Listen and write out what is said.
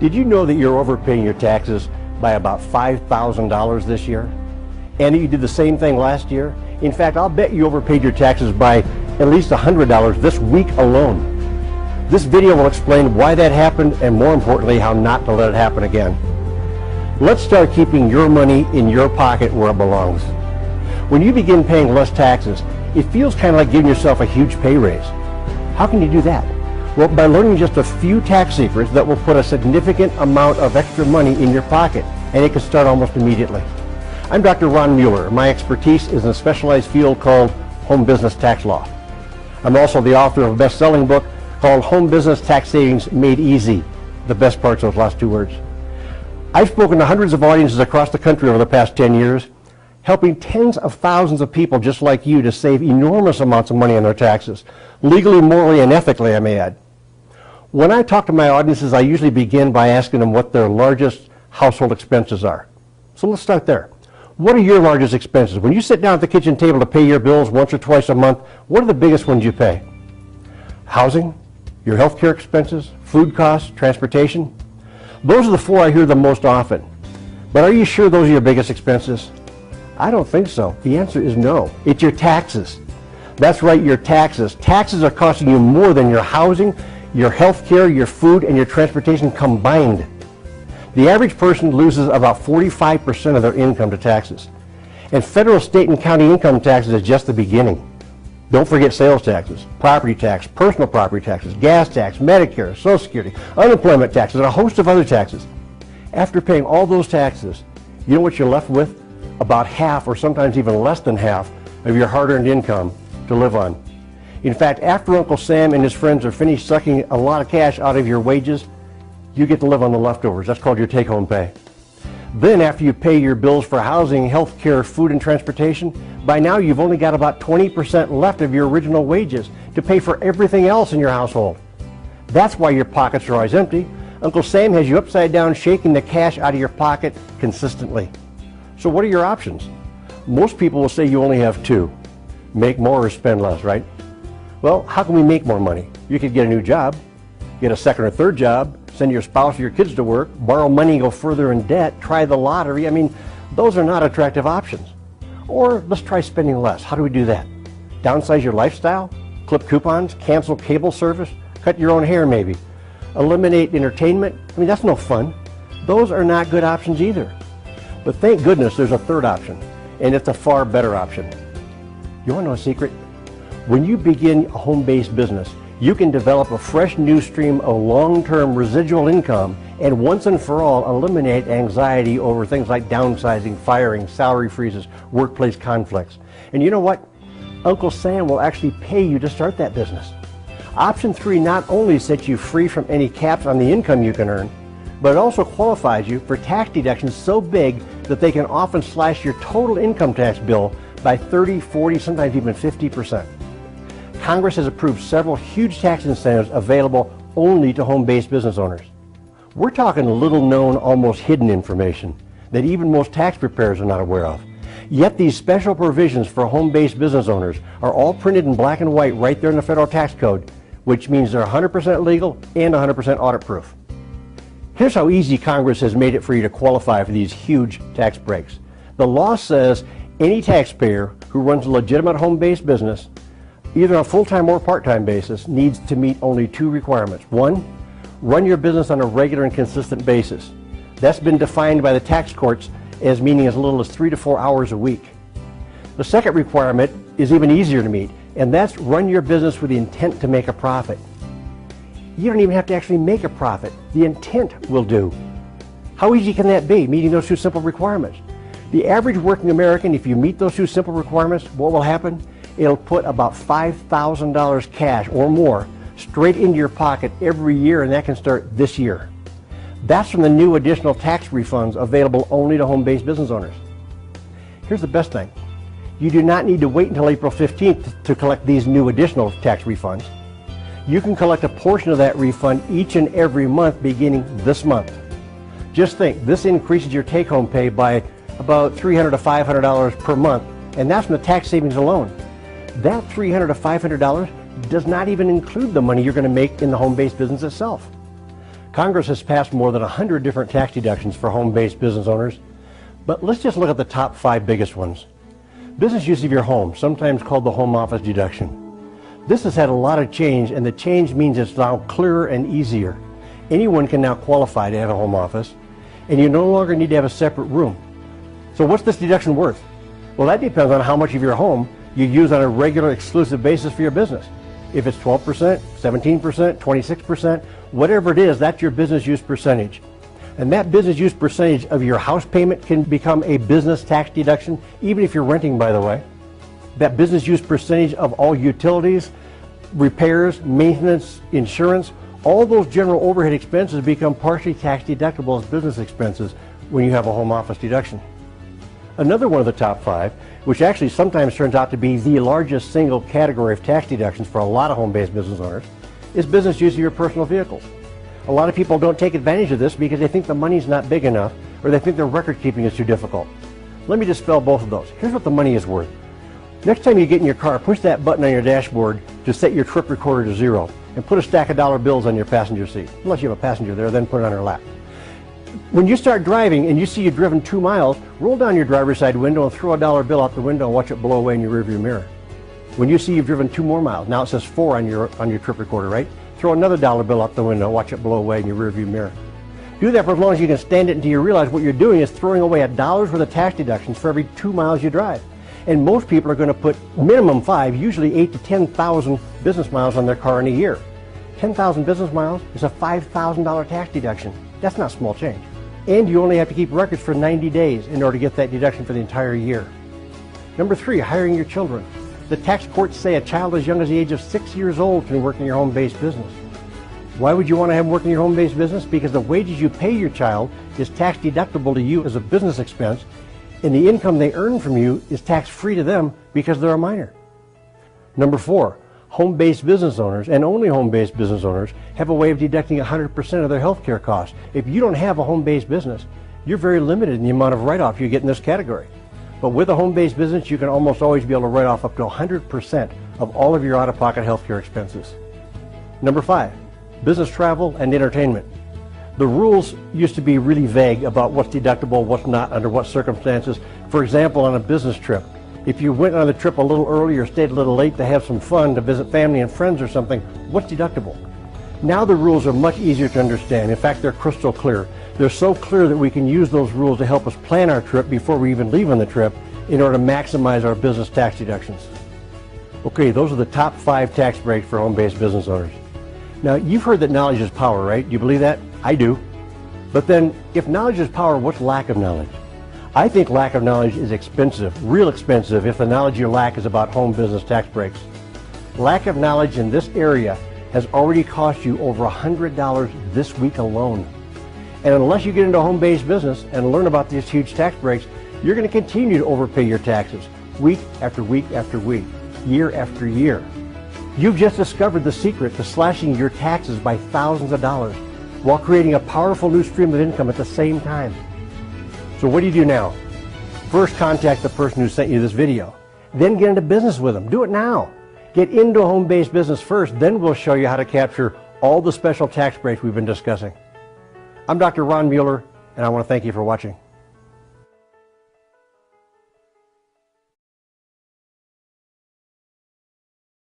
Did you know that you're overpaying your taxes by about $5,000 this year? And you did the same thing last year? In fact, I'll bet you overpaid your taxes by at least $100 this week alone. This video will explain why that happened and, more importantly, how not to let it happen again. Let's start keeping your money in your pocket where it belongs. When you begin paying less taxes, it feels kind of like giving yourself a huge pay raise. How can you do that? Well, by learning just a few tax secrets that will put a significant amount of extra money in your pocket, and it can start almost immediately. I'm Dr. Ron Mueller. My expertise is in a specialized field called home business tax law. I'm also the author of a best-selling book called Home Business Tax Savings Made Easy. The best part's those last two words. I've spoken to hundreds of audiences across the country over the past 10 years, helping tens of thousands of people just like you to save enormous amounts of money on their taxes, legally, morally, and ethically, I may add. When I talk to my audiences, I usually begin by asking them what their largest household expenses are. So let's start there. What are your largest expenses? When you sit down at the kitchen table to pay your bills once or twice a month, what are the biggest ones you pay? Housing, your health care expenses, food costs, transportation? Those are the four I hear the most often. But are you sure those are your biggest expenses? I don't think so. The answer is no. It's your taxes. That's right, your taxes. Taxes are costing you more than your housing, your health care, your food, and your transportation combined. The average person loses about 45% of their income to taxes. And federal, state, and county income taxes is just the beginning. Don't forget sales taxes, property tax, personal property taxes, gas tax, Medicare, Social Security, unemployment taxes, and a host of other taxes. After paying all those taxes, you know what you're left with? About half, or sometimes even less than half, of your hard-earned income to live on. In fact, after Uncle Sam and his friends are finished sucking a lot of cash out of your wages, you get to live on the leftovers. That's called your take-home pay. Then after you pay your bills for housing, health care, food, and transportation, by now you've only got about 20% left of your original wages to pay for everything else in your household. That's why your pockets are always empty. Uncle Sam has you upside down shaking the cash out of your pocket consistently. So what are your options? Most people will say you only have two. Make more or spend less, right? Well, how can we make more money? You could get a new job, get a second or third job, send your spouse or your kids to work, borrow money, go further in debt, try the lottery. I mean, those are not attractive options. Or let's try spending less. How do we do that? Downsize your lifestyle? Clip coupons? Cancel cable service? Cut your own hair maybe? Eliminate entertainment? I mean, that's no fun. Those are not good options either. But thank goodness there's a third option, and it's a far better option. You want to know a secret? When you begin a home-based business, you can develop a fresh new stream of long-term residual income and once and for all eliminate anxiety over things like downsizing, firing, salary freezes, workplace conflicts. And you know what? Uncle Sam will actually pay you to start that business. Option 3 not only sets you free from any caps on the income you can earn, but it also qualifies you for tax deductions so big that they can often slash your total income tax bill by 30, 40, sometimes even 50%. Congress has approved several huge tax incentives available only to home-based business owners. We're talking little known, almost hidden information that even most tax preparers are not aware of. Yet these special provisions for home-based business owners are all printed in black and white right there in the federal tax code, which means they're 100% legal and 100% audit-proof. Here's how easy Congress has made it for you to qualify for these huge tax breaks. The law says any taxpayer who runs a legitimate home-based business, either on a full-time or part-time basis, needs to meet only two requirements. One, run your business on a regular and consistent basis. That's been defined by the tax courts as meaning as little as 3 to 4 hours a week. The second requirement is even easier to meet, and that's run your business with the intent to make a profit. You don't even have to actually make a profit. The intent will do. How easy can that be, meeting those two simple requirements? The average working American, if you meet those two simple requirements, what will happen? It'll put about $5,000 cash or more straight into your pocket every year, and that can start this year. That's from the new additional tax refunds available only to home-based business owners. Here's the best thing. You do not need to wait until April 15th to collect these new additional tax refunds. You can collect a portion of that refund each and every month beginning this month. Just think, this increases your take-home pay by about $300 to $500 per month, and that's from the tax savings alone. That $300 to $500 does not even include the money you're going to make in the home-based business itself. Congress has passed more than 100 different tax deductions for home-based business owners, but let's just look at the top 5 biggest ones. Business use of your home, sometimes called the home office deduction. This has had a lot of change, and the change means it's now clearer and easier. Anyone can now qualify to have a home office, and you no longer need to have a separate room. So what's this deduction worth? Well, that depends on how much of your home you use on a regular exclusive basis for your business. If it's 12%, 17%, 26%, whatever it is, that's your business use percentage. And that business use percentage of your house payment can become a business tax deduction, even if you're renting, by the way. That business use percentage of all utilities, repairs, maintenance, insurance, all those general overhead expenses become partially tax deductible as business expenses when you have a home office deduction. Another one of the top 5, which actually sometimes turns out to be the largest single category of tax deductions for a lot of home-based business owners, is business use of your personal vehicles. A lot of people don't take advantage of this because they think the money's not big enough, or they think their record keeping is too difficult. Let me dispel both of those. Here's what the money is worth. Next time you get in your car, push that button on your dashboard to set your trip recorder to 0 and put a stack of dollar bills on your passenger seat. Unless you have a passenger there, then put it on her lap. When you start driving and you see you've driven 2 miles, roll down your driver's side window and throw a dollar bill out the window and watch it blow away in your rearview mirror. When you see you've driven 2 more miles, now it says 4 on your trip recorder, right? Throw another dollar bill out the window, watch it blow away in your rearview mirror. Do that for as long as you can stand it until you realize what you're doing is throwing away $1 worth of tax deductions for every 2 miles you drive. And most people are going to put minimum 5, usually 8,000 to 10,000 business miles on their car in a year. 10,000 business miles is a $5,000 tax deduction. That's not small change. And you only have to keep records for 90 days in order to get that deduction for the entire year. Number 3, hiring your children. The tax courts say a child as young as the age of 6 years old can work in your home-based business. Why would you want to have them work in your home-based business? Because the wages you pay your child is tax deductible to you as a business expense, and the income they earn from you is tax-free to them because they're a minor. Number 4, home-based business owners, and only home-based business owners, have a way of deducting 100% of their health care costs. If you don't have a home-based business, you're very limited in the amount of write-off you get in this category. But with a home-based business, you can almost always be able to write off up to 100% of all of your out-of-pocket health care expenses. Number 5, business travel and entertainment. The rules used to be really vague about what's deductible, what's not, under what circumstances. For example, on a business trip, if you went on the trip a little early or stayed a little late to have some fun, to visit family and friends or something, what's deductible? Now the rules are much easier to understand. In fact, they're crystal clear. They're so clear that we can use those rules to help us plan our trip before we even leave on the trip in order to maximize our business tax deductions. Okay, those are the top 5 tax breaks for home-based business owners. Now, you've heard that knowledge is power, right? Do you believe that? I do. But then, if knowledge is power, what's lack of knowledge? I think lack of knowledge is expensive, real expensive, if the knowledge you lack is about home business tax breaks. Lack of knowledge in this area has already cost you over $100 this week alone. And unless you get into home-based business and learn about these huge tax breaks, you're going to continue to overpay your taxes week after week after week, year after year. You've just discovered the secret to slashing your taxes by thousands of dollars while creating a powerful new stream of income at the same time. So what do you do now? First, contact the person who sent you this video. Then get into business with them. Do it now. Get into a home-based business first, then we'll show you how to capture all the special tax breaks we've been discussing. I'm Dr. Ron Mueller, and I want to thank you for watching.